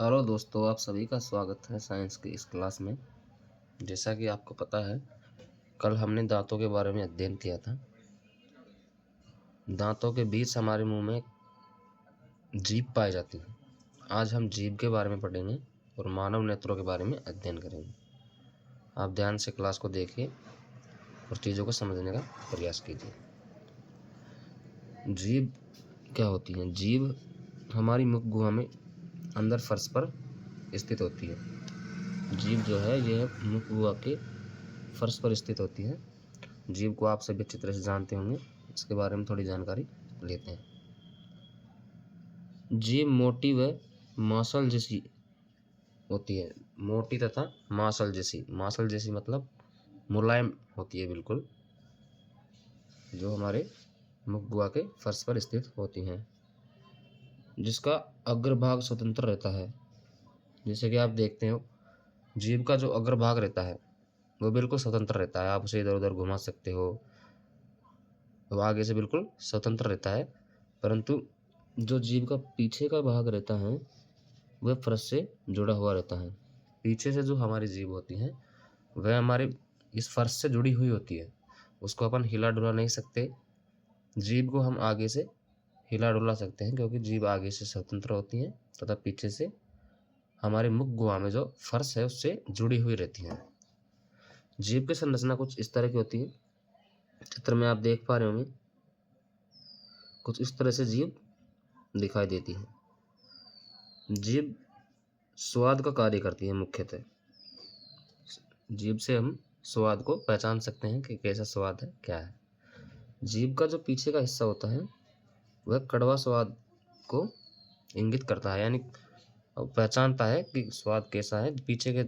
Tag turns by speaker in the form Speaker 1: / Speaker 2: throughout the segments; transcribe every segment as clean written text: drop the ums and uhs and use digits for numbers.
Speaker 1: Hello दोस्तों, आप सभी का स्वागत है साइंस की इस क्लास में। जैसा कि आपको पता है, कल हमने दांतों के बारे में अध्ययन किया था। दांतों के बीच हमारे मुंह में जीभ पाई जाती है। आज हम जीभ के बारे में पढ़ेंगे और मानव नेत्रों के बारे में अध्ययन करेंगे। आप ध्यान से क्लास को देखिए और चीज़ों को समझने का प्रयास कीजिए। जीभ क्या होती है? जीभ हमारी मुख गुहा में अंदर फर्श पर स्थित होती है। जीभ जो है यह मुख गुहा के फर्श पर स्थित होती है। जीभ को आप सभी अच्छी तरह से जानते होंगे। इसके बारे में थोड़ी जानकारी लेते हैं। जीभ मोटी व मांसल जैसी होती है। मोटी तथा मांसल जैसी। मांसल जैसी मतलब मुलायम होती है बिल्कुल, जो हमारे मुख गुहा के फर्श पर स्थित होती हैं, जिसका अग्रभाग स्वतंत्र रहता है। जैसे कि आप देखते हो, जीभ का जो अग्रभाग रहता है वो बिल्कुल स्वतंत्र रहता है। आप उसे इधर उधर घुमा सकते हो, वो आगे से बिल्कुल स्वतंत्र रहता है। परंतु जो जीभ का पीछे का भाग रहता है वह फर्श से जुड़ा हुआ रहता है। पीछे से जो हमारी जीभ होती है वह हमारे इस फर्श से जुड़ी हुई होती है। उसको अपन हिला डुला नहीं सकते। जीभ को हम आगे से हिला डुला सकते हैं, क्योंकि जीभ आगे से स्वतंत्र होती है तथा पीछे से हमारे मुख गुहा में जो फर्श है उससे जुड़ी हुई रहती है। जीभ की संरचना कुछ इस तरह की होती है। चित्र में आप देख पा रहे होंगे, कुछ इस तरह से जीभ दिखाई देती है। जीभ स्वाद का कार्य करती है मुख्यतः। जीभ से हम स्वाद को पहचान सकते हैं कि कैसा स्वाद है, क्या है। जीभ का जो पीछे का हिस्सा होता है वह कड़वा स्वाद को इंगित करता है, यानी पहचानता है कि स्वाद कैसा है। पीछे के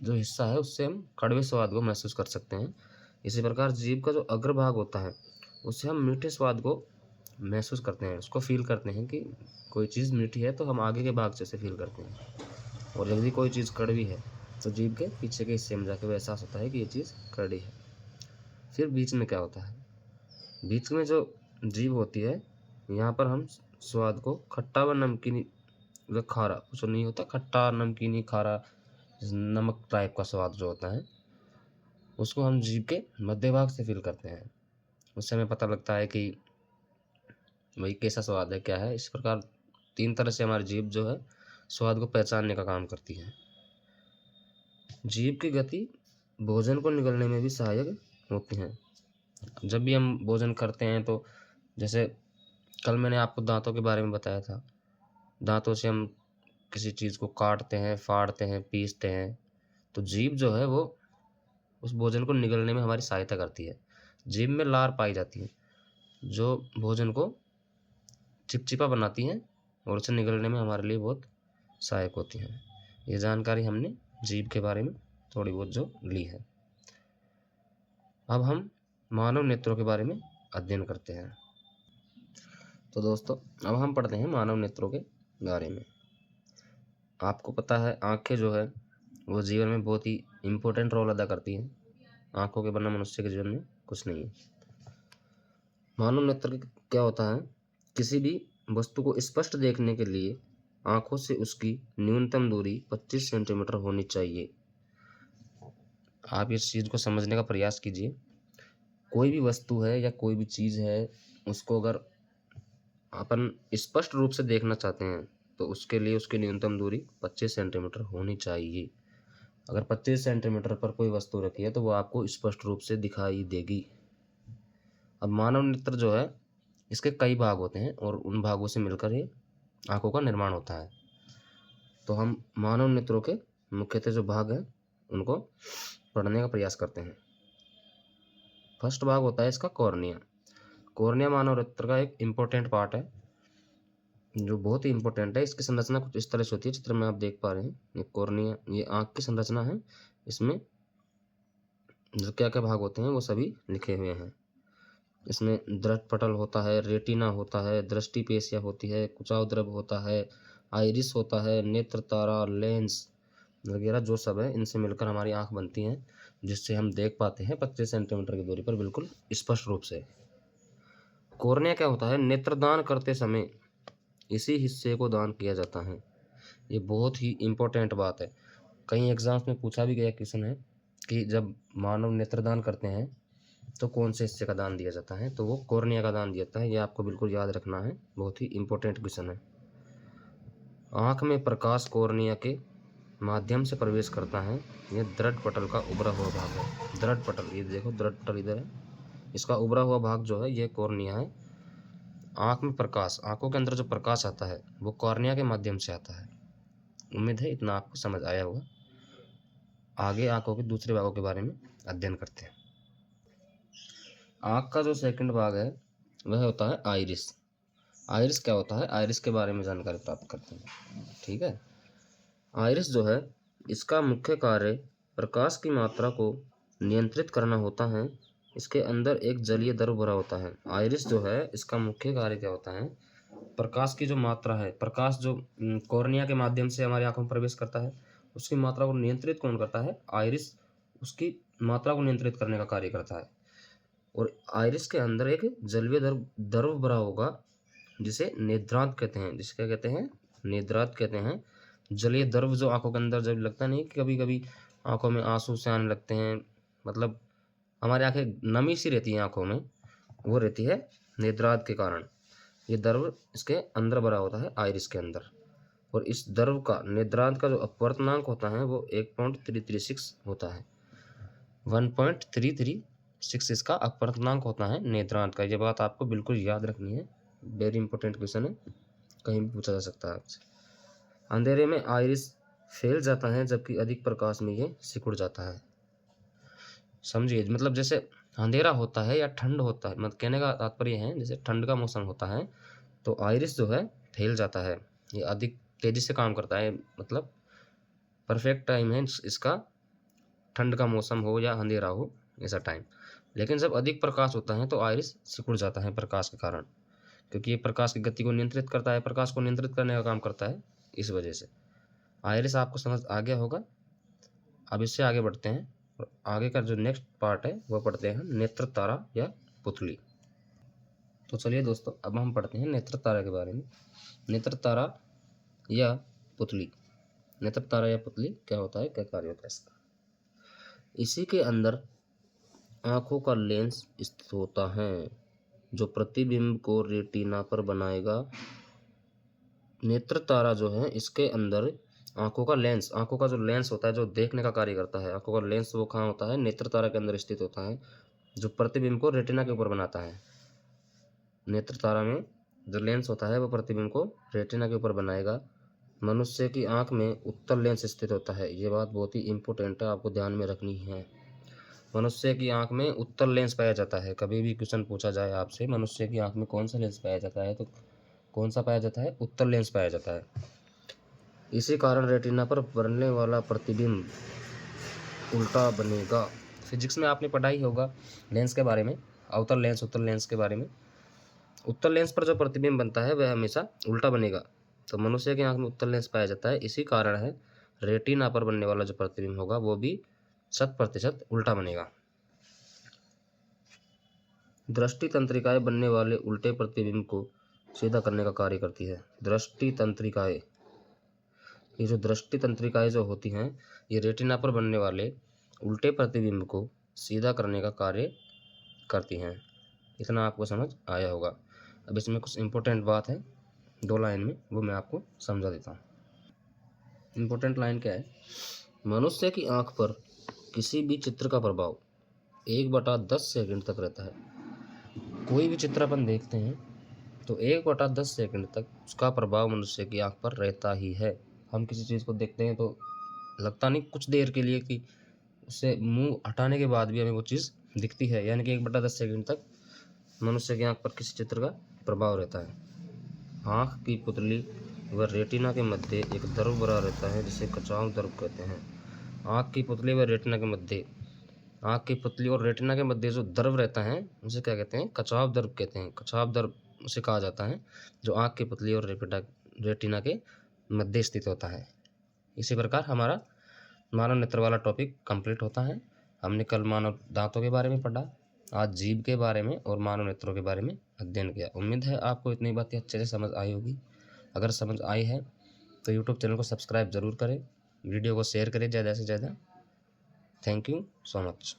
Speaker 1: जो हिस्सा है उससे हम कड़वे स्वाद को महसूस कर सकते हैं। इसी प्रकार जीभ का जो अग्रभाग होता है उससे हम मीठे स्वाद को महसूस करते हैं, उसको फील करते हैं कि कोई चीज़ मीठी है तो हम आगे के भाग से उसे फील करते हैं। और यदि कोई चीज़ कड़वी है तो जीभ के पीछे के हिस्से में जाके एहसास होता है कि ये चीज़ कड़वी है। फिर बीच में क्या होता है? बीच में जो जीभ होती है, यहाँ पर हम स्वाद को खट्टा व नमकीनी व खारा, कुछ नहीं होता, खट्टा नमकीनी खारा नमक टाइप का स्वाद जो होता है उसको हम जीभ के मध्य भाग से फील करते हैं। उससे हमें पता लगता है कि वही कैसा स्वाद है, क्या है। इस प्रकार 3 तरह से हमारी जीभ जो है स्वाद को पहचानने का काम करती है। जीभ की गति भोजन को निगलने में भी सहायक होती है। जब भी हम भोजन करते हैं तो जैसे कल मैंने आपको दांतों के बारे में बताया था। दांतों से हम किसी चीज़ को काटते हैं, फाड़ते हैं, पीसते हैं, तो जीभ जो है वो उस भोजन को निगलने में हमारी सहायता करती है। जीभ में लार पाई जाती है जो भोजन को चिपचिपा बनाती हैं और उसे निगलने में हमारे लिए बहुत सहायक होती हैं। ये जानकारी हमने जीभ के बारे में थोड़ी बहुत जो ली है। अब हम मानव नेत्रों के बारे में अध्ययन करते हैं। तो दोस्तों, अब हम पढ़ते हैं मानव नेत्रों के बारे में। आपको पता है आँखें जो है वो जीवन में बहुत ही इम्पोर्टेंट रोल अदा करती हैं। आँखों के बिना मनुष्य के जीवन में कुछ नहीं है। मानव नेत्र क्या होता है? किसी भी वस्तु को स्पष्ट देखने के लिए आँखों से उसकी न्यूनतम दूरी 25 सेंटीमीटर होनी चाहिए। आप इस चीज़ को समझने का प्रयास कीजिए। कोई भी वस्तु है या कोई भी चीज़ है, उसको अगर अपन स्पष्ट रूप से देखना चाहते हैं तो उसके लिए उसकी न्यूनतम दूरी 25 सेंटीमीटर होनी चाहिए। अगर 25 सेंटीमीटर पर कोई वस्तु रखी है तो वो आपको स्पष्ट रूप से दिखाई देगी। अब मानव नेत्र जो है इसके कई भाग होते हैं और उन भागों से मिलकर ये आंखों का निर्माण होता है। तो हम मानव नेत्रों के मुख्यतः जो भाग हैं उनको पढ़ने का प्रयास करते हैं। फर्स्ट भाग होता है इसका कॉर्निया। कॉर्निया मानव नेत्र का एक इम्पोर्टेंट पार्ट है, जो बहुत ही इंपॉर्टेंट है। इसकी संरचना कुछ इस तरह से होती है। चित्र में आप देख पा रहे हैं, ये कॉर्निया, ये आँख की संरचना है। इसमें जो क्या क्या भाग होते हैं वो सभी लिखे हुए हैं। इसमें दृष्ट पटल होता है, रेटिना होता है, दृष्टि पेशियाँ होती है, कुचाव द्रव होता है, आइरिस होता है, नेत्र तारा, लेंस वगैरह जो सब है, इनसे मिलकर हमारी आँख बनती है, जिससे हम देख पाते हैं 25 सेंटीमीटर की दूरी पर बिल्कुल स्पष्ट रूप से। कॉर्निया क्या होता है? नेत्रदान करते समय इसी हिस्से को दान किया जाता है। ये बहुत ही इम्पोर्टेंट बात है। कई एग्जाम्स में पूछा भी गया क्वेश्चन है कि जब मानव नेत्रदान करते हैं तो कौन से हिस्से का दान दिया जाता है, तो वो कॉर्निया का दान दिया जाता है। ये आपको बिल्कुल याद रखना है, बहुत ही इम्पोर्टेंट क्वेश्चन है। आँख में प्रकाश कॉर्निया के माध्यम से प्रवेश करता है। ये दृढ़ पटल का उभरा हुआ भाग है। दृढ़ पटल, ये देखो दृढ़ पटल इधर है, इसका उभरा हुआ भाग जो है ये कॉर्निया है। आँख में प्रकाश, आँखों के अंदर जो प्रकाश आता है वो कॉर्निया के माध्यम से आता है। उम्मीद है इतना आपको समझ आया होगा। आगे आँखों के दूसरे भागों के बारे में अध्ययन करते हैं। आँख का जो सेकंड भाग है वह होता है आइरिस। आइरिस क्या होता है, आइरिस के बारे में जानकारी प्राप्त करते हैं। ठीक है, आइरिस जो है इसका मुख्य कार्य प्रकाश की मात्रा को नियंत्रित करना होता है। इसके अंदर एक जलीय द्रव भरा होता है। आइरिस जो है इसका मुख्य कार्य क्या होता है, प्रकाश की जो मात्रा है, प्रकाश जो कॉर्निया के माध्यम से हमारी आंखों में प्रवेश करता है, उसकी मात्रा को नियंत्रित कौन करता है, आइरिस उसकी मात्रा को नियंत्रित करने का कार्य करता है। और आइरिस के अंदर एक जलीय द्रव भरा होगा जिसे नेत्रांत कहते हैं। जिसे क्या कहते हैं, नेत्रांत कहते हैं। जलीय द्रव जो आंखों के अंदर जब लगता नहीं कि कभी कभी आंखों में आंसू से आने लगते हैं, मतलब हमारी आंखें नमी सी रहती हैं आंखों में, वो रहती है नेत्रांत के कारण। ये द्रव इसके अंदर भरा होता है आइरिस के अंदर। और इस द्रव का नेत्रांत का जो अपवर्तनांक होता है वो 1.336 होता है। 1.336 इसका अपवर्तनांक होता है नेत्रांत का। ये बात आपको बिल्कुल याद रखनी है, वेरी इंपॉर्टेंट क्वेश्चन है, कहीं भी पूछा जा सकता है आपसे। अंधेरे में आइरिस फैल जाता है जबकि अधिक प्रकाश में ये सिकुड़ जाता है। समझिए, मतलब जैसे अंधेरा होता है या ठंड होता है, मतलब कहने का तात्पर्य है जैसे ठंड का मौसम होता है तो आइरिस जो है फैल जाता है, ये अधिक तेजी से काम करता है। मतलब परफेक्ट टाइम है इसका, ठंड का मौसम हो या अंधेरा हो ऐसा टाइम। लेकिन जब अधिक प्रकाश होता है तो आइरिस सिकुड़ जाता है प्रकाश के कारण, क्योंकि ये प्रकाश की गति को नियंत्रित करता है, प्रकाश को नियंत्रित करने का काम करता है, इस वजह से। आइरिस आपको समझ आ गया होगा। अब इससे आगे बढ़ते हैं और आगे का जो नेक्स्ट पार्ट है वो पढ़ते हैं नेत्र तारा या पुतली। तो चलिए दोस्तों, अब हम पढ़ते हैं नेत्र तारा के बारे में। नेत्र तारा या पुतली, नेत्र तारा या पुतली क्या होता है, क्या कार्य होता है इसका। इसी के अंदर आंखों का लेंस स्थित होता है जो प्रतिबिंब को रेटिना पर बनाएगा। नेत्र तारा जो है इसके अंदर आंखों का लेंस, आंखों का जो लेंस होता है जो देखने का कार्य करता है, आंखों का लेंस वो कहाँ होता है, नेत्र तारा के अंदर स्थित होता है जो प्रतिबिंब को रेटिना के ऊपर बनाता है। नेत्र तारा में जो लेंस होता है वो प्रतिबिंब को रेटिना के ऊपर बनाएगा। मनुष्य की आंख में उत्तल लेंस स्थित होता है। ये बात बहुत ही इंपॉर्टेंट है, आपको ध्यान में रखनी है। मनुष्य की आंख में उत्तल लेंस पाया जाता है। कभी भी क्वेश्चन पूछा जाए आपसे मनुष्य की आंख में कौन सा लेंस पाया जाता है, तो कौन सा पाया जाता है, उत्तल लेंस पाया जाता है। इसी कारण रेटिना पर बनने वाला प्रतिबिंब उल्टा बनेगा। फिजिक्स में आपने पढ़ा ही होगा लेंस के बारे में, अवतल लेंस उत्तल लेंस के बारे में। उत्तल लेंस पर जो प्रतिबिंब बनता है वह हमेशा उल्टा बनेगा। तो मनुष्य की आंख में उत्तल लेंस पाया जाता है, इसी कारण है रेटिना पर बनने वाला जो प्रतिबिंब होगा वो भी 100% उल्टा बनेगा। दृष्टि तंत्रिकाएं बनने वाले उल्टे प्रतिबिंब को सीधा करने का कार्य करती है। दृष्टि तंत्रिकाएं, ये जो दृष्टि तंत्रिकाएं जो होती हैं ये रेटिना पर बनने वाले उल्टे प्रतिबिंब को सीधा करने का कार्य करती हैं। इतना आपको समझ आया होगा। अब इसमें कुछ इम्पोर्टेंट बात है 2 लाइन में, वो मैं आपको समझा देता हूँ। इम्पोर्टेंट लाइन क्या है, मनुष्य की आंख पर किसी भी चित्र का प्रभाव 1/10 सेकंड तक रहता है। कोई भी चित्र अपन देखते हैं तो 1/10 सेकंड तक उसका प्रभाव मनुष्य की आंख पर रहता ही है। हम किसी चीज़ को देखते हैं तो लगता नहीं कुछ देर के लिए कि उससे मुंह हटाने के बाद भी हमें वो चीज़ दिखती है, यानी कि 1/10 सेकंड तक मनुष्य की आंख पर किसी चित्र का प्रभाव रहता है। आंख की पुतली व रेटिना के मध्य एक द्रव भरा रहता है जिसे कचाव द्रव कहते हैं। आंख की पुतली व रेटिना के मध्य, आंख की पुतली और रेटिना के मध्य जो द्रव रहता है उसे क्या कहते हैं, कचाव द्रव कहते हैं। कचाव द्रव उसे कहा जाता है जो आंख की पुतली और रेटिना के मध्य स्थित होता है। इसी प्रकार हमारा मानव नेत्र वाला टॉपिक कंप्लीट होता है। हमने कल मानव दांतों के बारे में पढ़ा, आज जीभ के बारे में और मानव नेत्रों के बारे में अध्ययन किया। उम्मीद है आपको इतनी बातें अच्छे से समझ आई होगी। अगर समझ आई है तो यूट्यूब चैनल को सब्सक्राइब ज़रूर करें, वीडियो को शेयर करें ज़्यादा से ज़्यादा। Thank you so much.